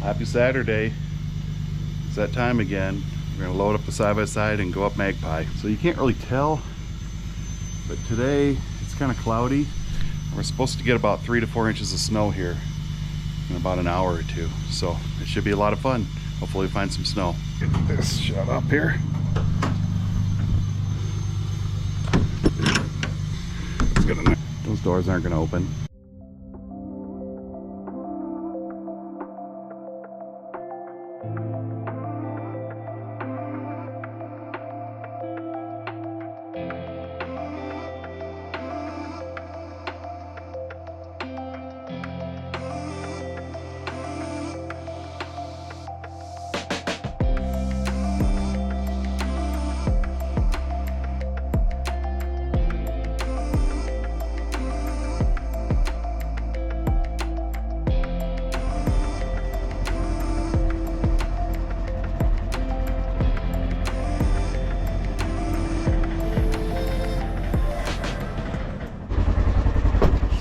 Happy Saturday. It's that time again. We're gonna load up the side-by-side and go up Magpie. So you can't really tell, but today it's kind of cloudy. We're supposed to get about 3 to 4 inches of snow here in about an hour or two. So it should be a lot of fun. Hopefully we find some snow. Get this shut up here. It's gonna, those doors aren't gonna open.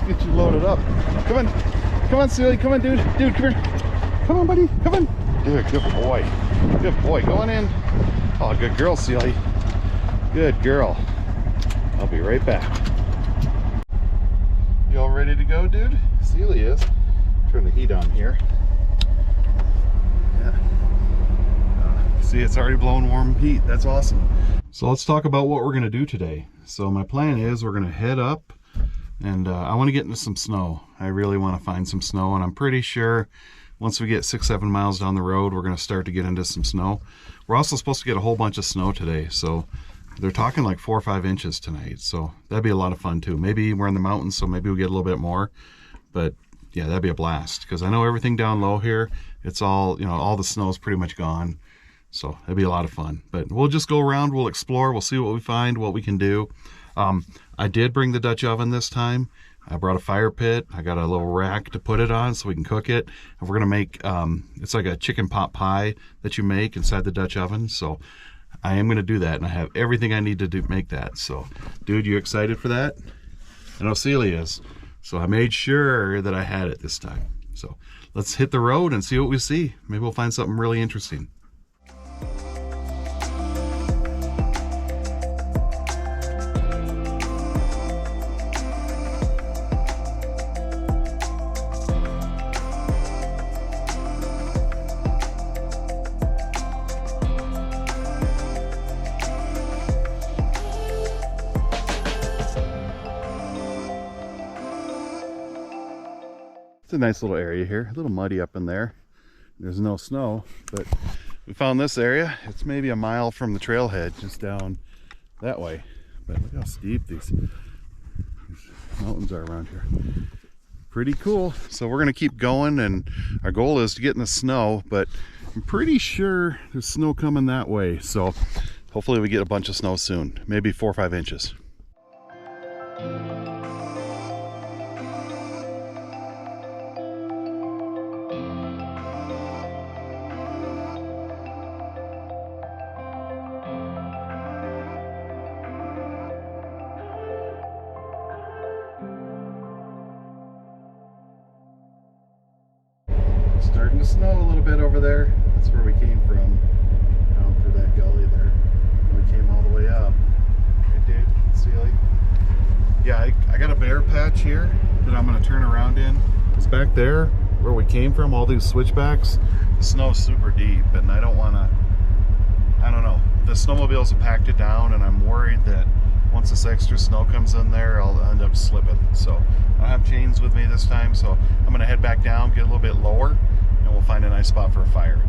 Get you loaded up. Come on, Silly. Come on, dude. Dude, come here. Come on, buddy. Come on. Dude, good boy. Good boy. Going in. Oh, good girl, Silly. Good girl. I'll be right back. You all ready to go, dude? Silly is. Turn the heat on here. Yeah. See, it's already blowing warm heat. That's awesome. So let's talk about what we're going to do today. So my plan is we're going to head up. And I want to get into some snow. I really want to find some snow, and I'm pretty sure once we get 6-7 miles down the road, we're going to start to get into some snow. We're also supposed to get a whole bunch of snow today, so they're talking like 4 or 5 inches tonight, so that'd be a lot of fun too. Maybe we're in the mountains, so maybe we'll get a little bit more, but yeah, that'd be a blast, because I know everything down low here, it's all, you know, all the snow's pretty much gone, so that'd be a lot of fun. But we'll just go around, we'll explore, we'll see what we find, what we can do. I did bring the Dutch oven this time. I brought a fire pit. I got a little rack to put it on so we can cook it. And we're gonna make, it's like a chicken pot pie that you make inside the Dutch oven. So I am gonna do that, and I have everything I need to do make that. So, dude, you excited for that? I know Celia is. So I made sure that I had it this time. So let's hit the road and see what we see. Maybe we'll find something really interesting. It's a nice little area here, a little muddy up in there. There's no snow, but we found this area. It's maybe a mile from the trailhead, just down that way. But look how steep these mountains are around here. Pretty cool. So we're gonna keep going, and our goal is to get in the snow, but I'm pretty sure there's snow coming that way. So hopefully we get a bunch of snow soon, maybe 4 or 5 inches. Starting to snow a little bit over there. That's where we came from, down through that gully there. We came all the way up. Right, dude? Sealy? Yeah, I got a bare patch here that I'm going to turn around in. It's back there where we came from, all these switchbacks. The snow's super deep, and I don't want to, I don't know. The snowmobiles have packed it down, and I'm worried that once this extra snow comes in there, I'll end up slipping. So I don't have chains with me this time, so I'm going to head back down, get a little bit lower, and we'll find a nice spot for a fire.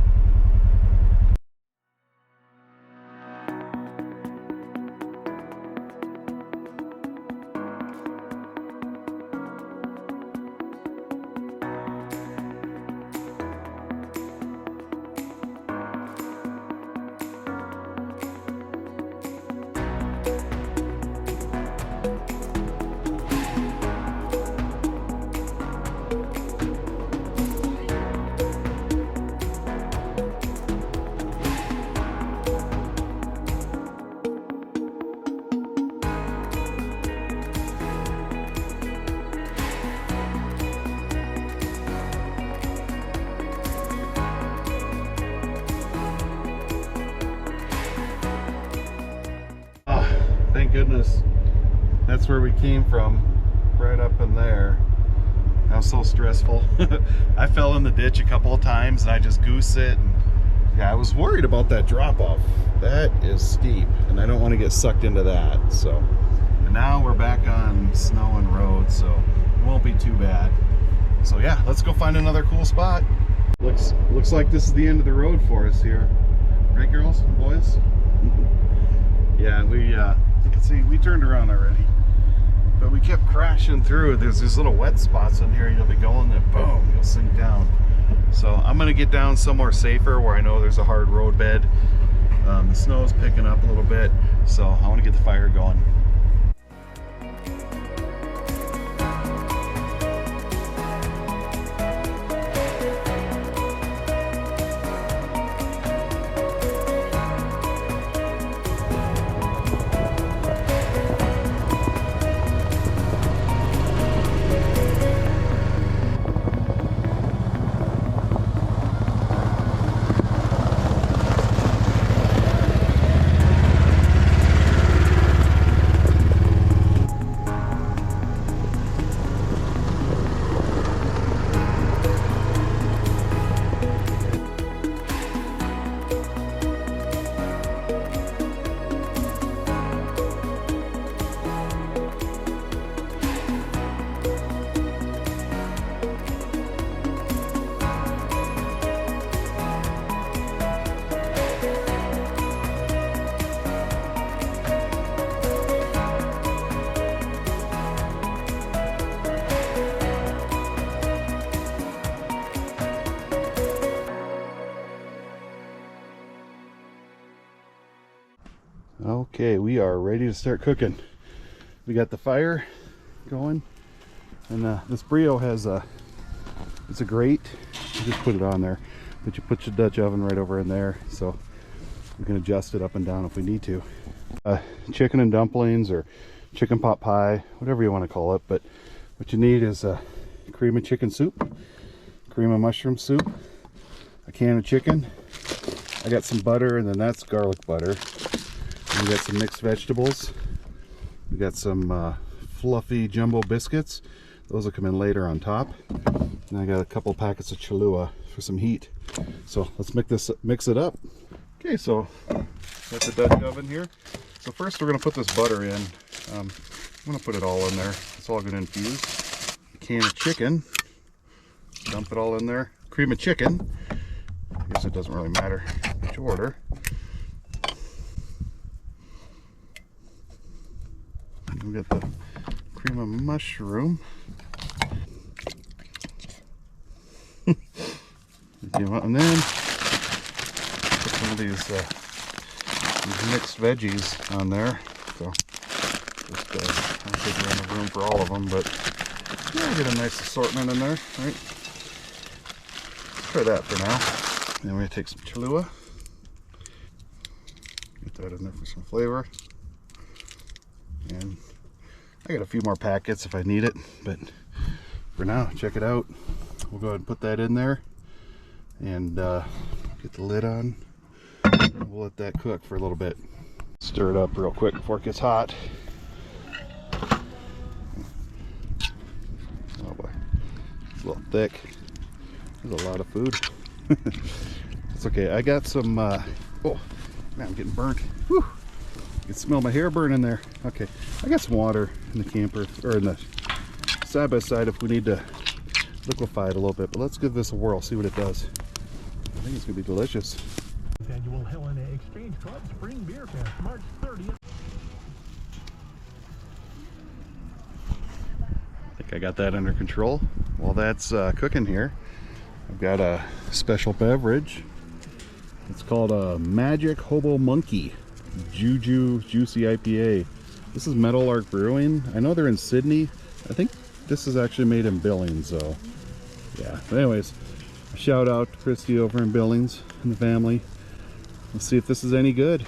goodness. That's where we came from, right up in there. That was so stressful. I fell in the ditch a couple of times and I just goose it. And yeah, I was worried about that drop off. That is steep and I don't want to get sucked into that. So, and now we're back on snow and road, so it won't be too bad. So yeah, let's go find another cool spot. Looks like this is the end of the road for us here. Right, girls and boys? Yeah, you can see we turned around already. But we kept crashing through. There's these little wet spots in here. You'll be going and boom, you'll sink down. So I'm gonna get down somewhere safer where I know there's a hard road bed. The snow's picking up a little bit, so I want to get the fire going. Okay, we are ready to start cooking. We got the fire going, and this Brio has it's a grate. You just put it on there, but you put your Dutch oven right over in there, so we can adjust it up and down if we need to. Chicken and dumplings or chicken pot pie, whatever you want to call it, but what you need is a cream of chicken soup, cream of mushroom soup, a can of chicken. I got some butter, and then that's garlic butter. We got some mixed vegetables. We got some fluffy jumbo biscuits. Those will come in later on top. And I got a couple packets of Cholula for some heat. So let's mix it up. Okay, so got the Dutch oven here. So first we're gonna put this butter in. I'm gonna put it all in there. It's all gonna infuse. A can of chicken. Dump it all in there. Cream of chicken. I guess it doesn't really matter which order. We got the cream of mushroom. And then put some of these mixed veggies on there. So just I don't think we're in the room for all of them, but yeah, get a nice assortment in there, right? Let's try that for now. Then we're gonna take some Cholula. Get that in there for some flavor. And I got a few more packets if I need it, but for now, check it out. We'll go ahead and put that in there and get the lid on. We'll let that cook for a little bit. Stir it up real quick before it gets hot. Oh boy, it's a little thick. There's a lot of food. It's okay. I got some, oh man, I'm getting burnt. Whew. You can smell my hair burning there. Okay, I got some water in the camper, or in the side by side if we need to liquefy it a little bit, but let's give this a whirl, see what it does. I think it's gonna be delicious. Annual Helena Exchange Club Spring Beer Fest, March 30th. I think I got that under control. While that's cooking here, I've got a special beverage. It's called a Magic Hobo Monkey Juju Juicy IPA. This is Meadowlark Brewing. I know they're in Sydney. I think this is actually made in Billings, though. Yeah, but anyways, a shout out to Christy over in Billings and the family. Let's see if this is any good.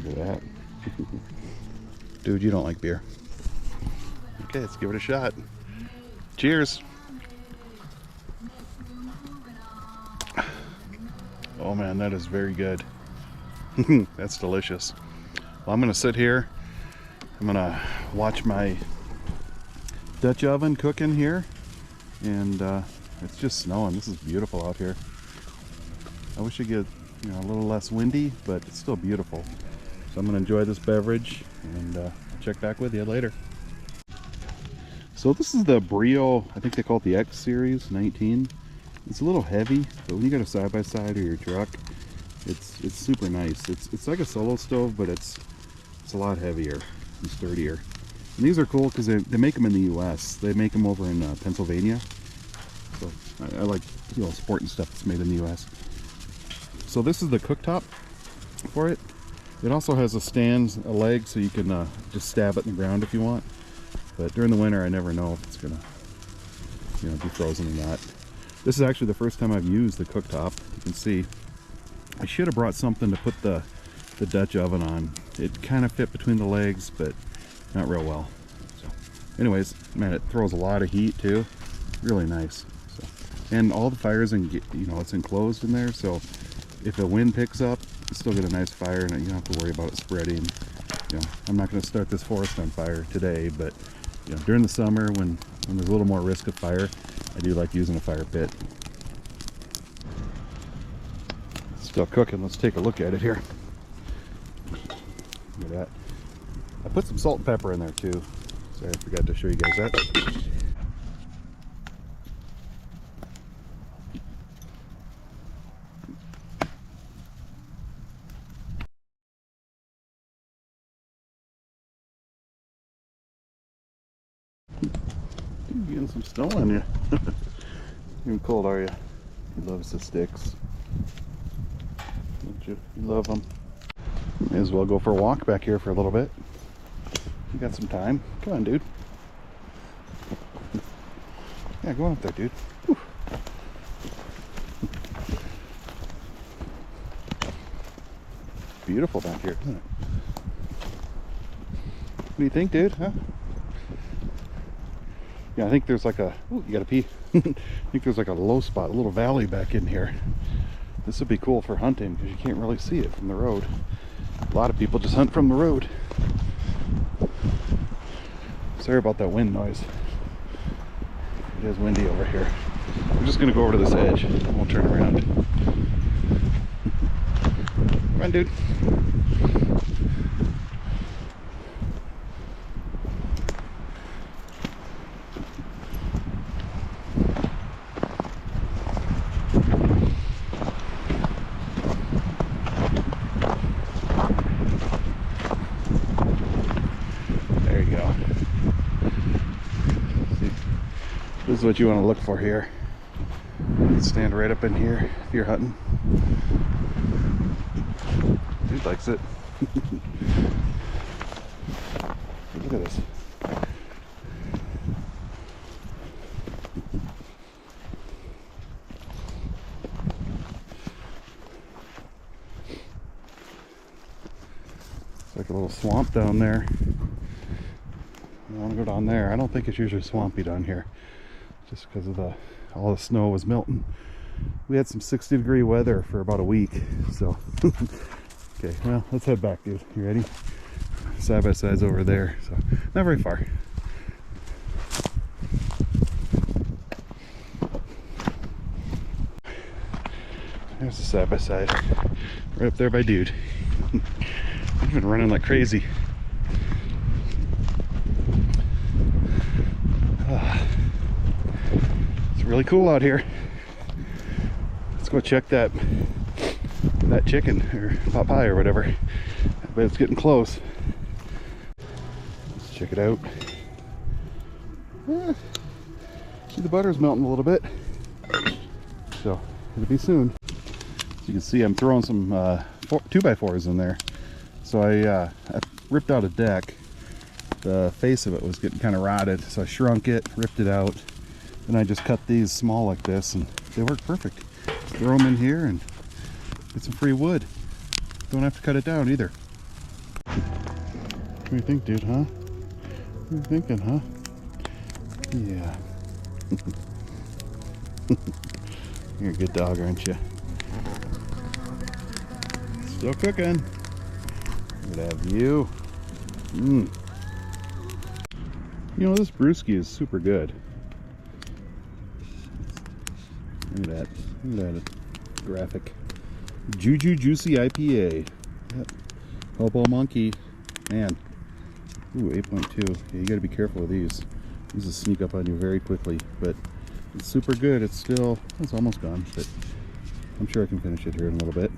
Look at that. Dude, you don't like beer. Okay, let's give it a shot. Cheers. Oh man, that is very good. That's delicious. Well, I'm gonna sit here. I'm gonna watch my Dutch oven cooking here, and it's just snowing. This is beautiful out here. I wish it get, you know, a little less windy, but it's still beautiful. So I'm gonna enjoy this beverage, and I'll check back with you later. So this is the Brio, I think they call it the X Series 19. It's a little heavy, but when you got a side-by-side or your truck, it's super nice. It's like a solo stove, but it's a lot heavier and sturdier. And these are cool because they make them in the US. They make them over in Pennsylvania. So I like, you know, sporting stuff that's made in the US. So this is the cooktop for it. It also has a leg, so you can just stab it in the ground if you want. But during the winter, I never know if it's gonna, you know, be frozen or not. This is actually the first time I've used the cooktop. You can see I should have brought something to put the Dutch oven on. It kind of fit between the legs, but not real well. So anyways, man, it throws a lot of heat too. Really nice. So, and all the fires, and you know, it's enclosed in there, so if the wind picks up, you still get a nice fire, and you don't have to worry about it spreading. You know, I'm not going to start this forest on fire today, but you know, during the summer when there's a little more risk of fire, I do like using a fire pit. It's still cooking. Let's take a look at it here. Look at that. I put some salt and pepper in there too. Sorry, I forgot to show you guys that. You're getting some snow on you. You're cold, are you? He loves the sticks. Don't you? You love them. May as well go for a walk back here for a little bit. You got some time. Come on, dude. Yeah, go on up there, dude. Whew. Beautiful back here, isn't it? What do you think, dude? Huh? Yeah, I think there's like a... Ooh, you gotta pee. I think there's like a low spot, a little valley back in here. This would be cool for hunting because you can't really see it from the road. A lot of people just hunt from the road. Sorry about that wind noise. It is windy over here. I'm just gonna go over to this edge and we'll turn around. Come on, dude. This is what you want to look for here. Stand right up in here if you're hunting. Dude likes it. Look at this. It's like a little swamp down there. I want to go down there. I don't think it's usually swampy down here, just because of all the snow was melting. We had some 60-degree weather for about a week, so okay, well, let's head back, dude. You ready? Side by side's over there, so not very far. There's the side by side, right up there by dude. I've been running like crazy. It's really cool out here. Let's go check that chicken or pot pie or whatever. But it's getting close. Let's check it out. See, the butter's melting a little bit, so it'll be soon. As you can see, I'm throwing some 2x4s in there. So I ripped out a deck. The face of it was getting kind of rotted, so I shrunk it, ripped it out, and I just cut these small like this, and they work perfect. Just throw them in here and get some free wood. Don't have to cut it down either. What do you think, dude, huh? What are you thinking, huh? Yeah. You're a good dog, aren't you? Still cooking. Look at that view. You know, this brewski is super good. Look at that. Look at that graphic. Juju Juicy IPA. Yep. Hobo Monkey. Man. Ooh, 8.2. Yeah, you gotta be careful with these. These will sneak up on you very quickly. But it's super good. It's almost gone. But I'm sure I can finish it here in a little bit.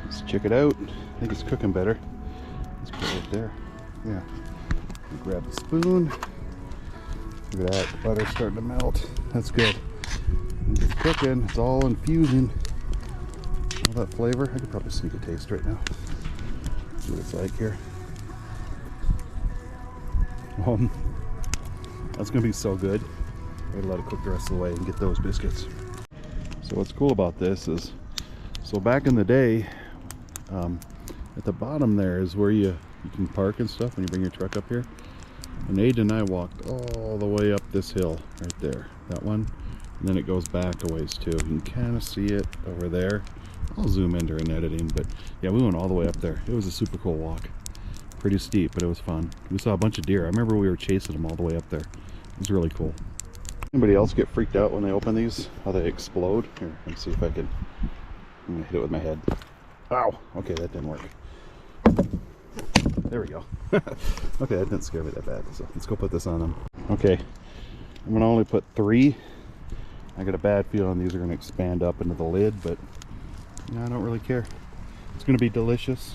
Let's check it out. I think it's cooking better. Let's put it right there. Yeah. Grab the spoon. Look at that. The butter's starting to melt. That's good. It's cooking. It's all infusing. All that flavor. I could probably sneak a taste right now. See what it's like here. That's going to be so good. I'm going to let it cook the rest of the way and get those biscuits. So what's cool about this is, so back in the day, at the bottom there is where you can park and stuff when you bring your truck up here. And Aiden and I walked all the way up this hill right there, that one, and then it goes back a ways too. You can kind of see it over there. I'll zoom in during editing, but yeah, we went all the way up there. It was a super cool walk. Pretty steep, but it was fun. We saw a bunch of deer. I remember we were chasing them all the way up there. It was really cool. Anybody else get freaked out when they open these? How they explode? Here, let's see if I can. I'm gonna hit it with my head. Ow! Okay, that didn't work. There we go. Okay, that didn't scare me that bad. So let's go put this on them. Okay, I'm gonna only put 3. I got a bad feeling these are gonna expand up into the lid, but I don't really care. It's gonna be delicious.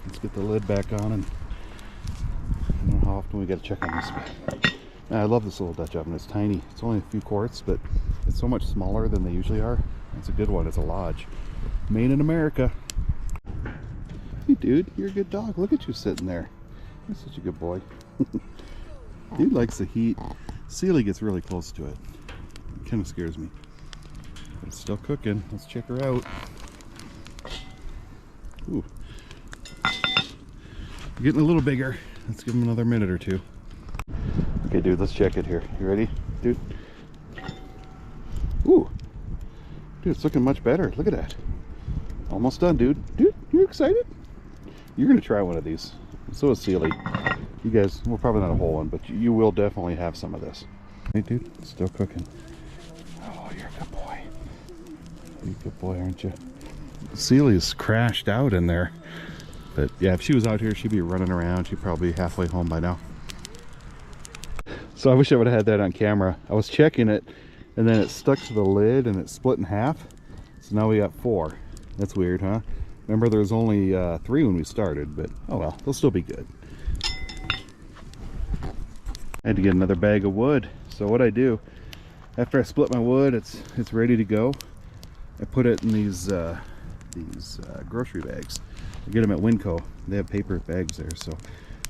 Let's get the lid back on, and I don't know how often we gotta check on this. I love this little Dutch oven. It's tiny. It's only a few quarts, but it's so much smaller than they usually are. It's a good one. It's a Lodge. Made in America. Hey dude, you're a good dog. Look at you sitting there. You're such a good boy. Dude likes the heat. Sealy gets really close to it. It kind of scares me. But it's still cooking. Let's check her out. Ooh. Getting a little bigger. Let's give him another minute or two. Okay dude, let's check it here. You ready, dude? Ooh. Dude, it's looking much better. Look at that. Almost done, dude. Dude, you excited? You're gonna try one of these. So is Sealy. You guys, well, probably not a whole one, but you will definitely have some of this. Hey dude, it's still cooking. Oh, you're a good boy. You're a good boy, aren't you? Sealy's crashed out in there. But yeah, if she was out here, she'd be running around. She'd probably be halfway home by now. So I wish I would have had that on camera. I was checking it, and then it stuck to the lid, and it split in half. So now we got 4. That's weird, huh? Remember, there was only 3 when we started, but oh well, they'll still be good. I had to get another bag of wood. So what I do, after I split my wood, it's ready to go. I put it in these grocery bags. I get them at Winco. They have paper bags there, so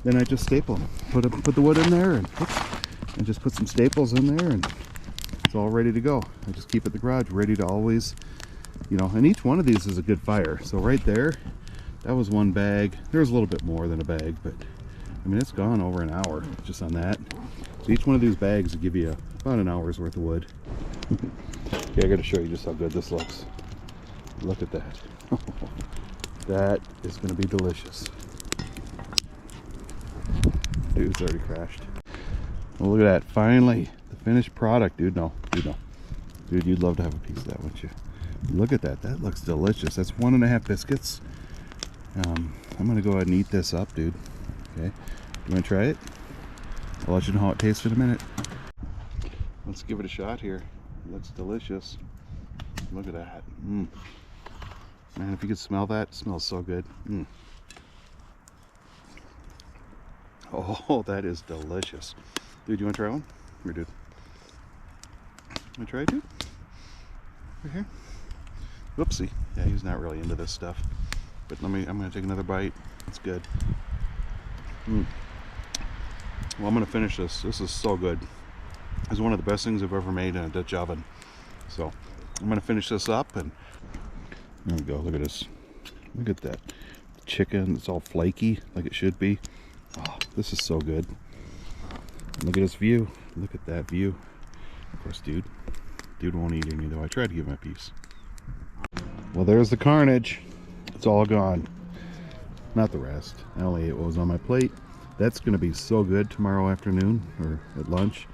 then I just staple them. Put the wood in there, and just put some staples in there, and it's all ready to go. I just keep it in the garage, ready to always, you know. And each one of these is a good fire. So right there, that was 1 bag. There's a little bit more than a bag, but I mean, it's gone over an hour just on that. So each one of these bags will give you about an hour's worth of wood. Okay, I got to show you just how good this looks. Look at that. That is going to be delicious. Dude's already crashed. Well, look at that. Finally, the finished product. Dude, no. Dude, you'd love to have a piece of that, wouldn't you? Look at that. That looks delicious. That's 1.5 biscuits. I'm going to go ahead and eat this up, dude. Okay. You want to try it? I'll let you know how it tastes in a minute. Let's give it a shot here. It looks delicious. Look at that. Man, if you could smell that, it smells so good. Oh, that is delicious. Dude, you want to try one? Here, dude. Want to try it, dude? Right here. Whoopsie. Yeah, he's not really into this stuff. But I'm going to take another bite. It's good. Well, I'm going to finish this. This is so good. It's one of the best things I've ever made in a Dutch oven. So, I'm going to finish this up, and there we go. Look at this. Look at that chicken. It's all flaky like it should be. Oh, this is so good. Look at this view. Look at that view. Of course, dude won't eat any though. I tried to give him a piece. Well, there's the carnage. It's all gone. Not the rest. I only ate what was on my plate. That's going to be so good tomorrow afternoon or at lunch.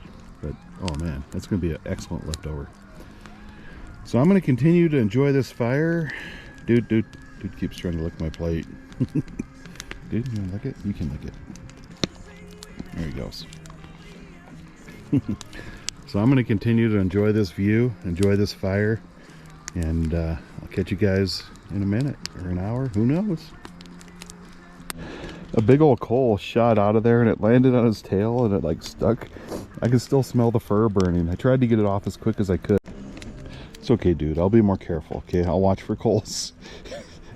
But, oh man, that's going to be an excellent leftover. So I'm going to continue to enjoy this fire. Dude keeps trying to lick my plate. Dude, you want to lick it? You can lick it. There he goes. So I'm going to continue to enjoy this view, enjoy this fire, and I'll catch you guys in a minute or an hour. Who knows? A big old coal shot out of there and it landed on his tail and it like stuck. I can still smell the fur burning. I tried to get it off as quick as I could. It's okay, dude. I'll be more careful. Okay, I'll watch for coals.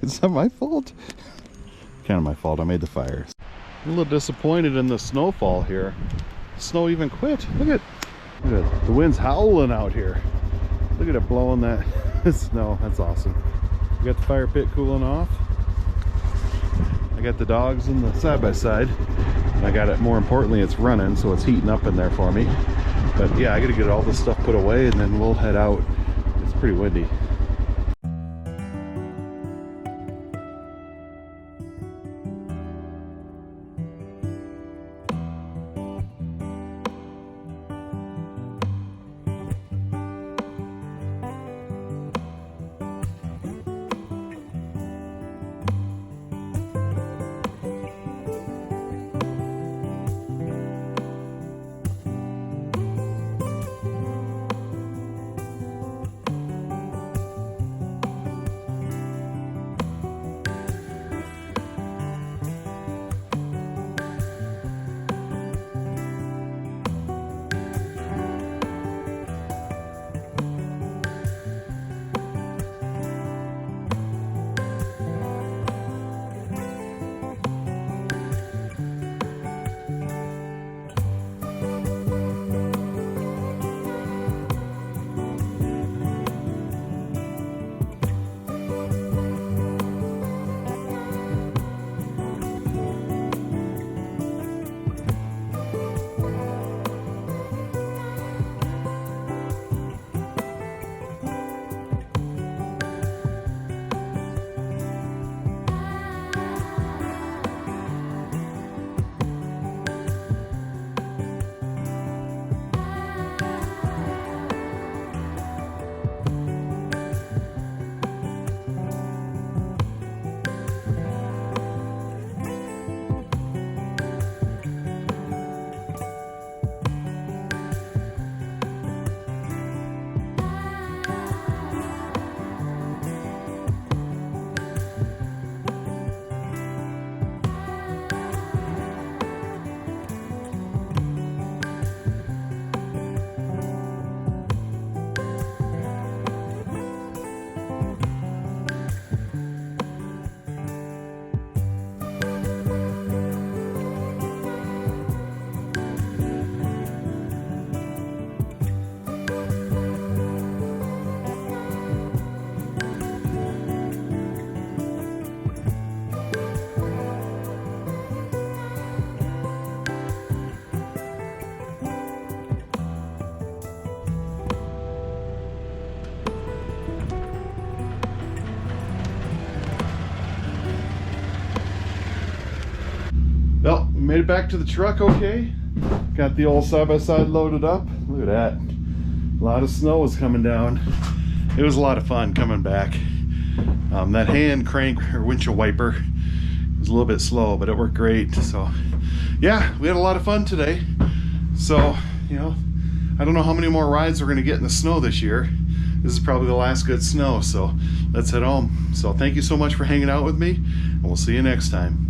It's not my fault. Kind of my fault. I made the fire. I'm a little disappointed in the snowfall here. The snow even quit. Look at the wind's howling out here. Look at it blowing that snow. That's awesome. We got the fire pit cooling off. I got the dogs in the side-by-side. And I got it, more importantly, it's running, so it's heating up in there for me. But yeah, I gotta get all this stuff put away and then we'll head out. It's pretty windy. Well, we made it back to the truck okay. Got the old side-by-side loaded up. Look at that. A lot of snow is coming down. It was a lot of fun coming back. That hand crank or windshield wiper was a little bit slow, but it worked great. So yeah, we had a lot of fun today. So, you know, I don't know how many more rides we're gonna get in the snow this year. This is probably the last good snow, so let's head home. So thank you so much for hanging out with me, and we'll see you next time.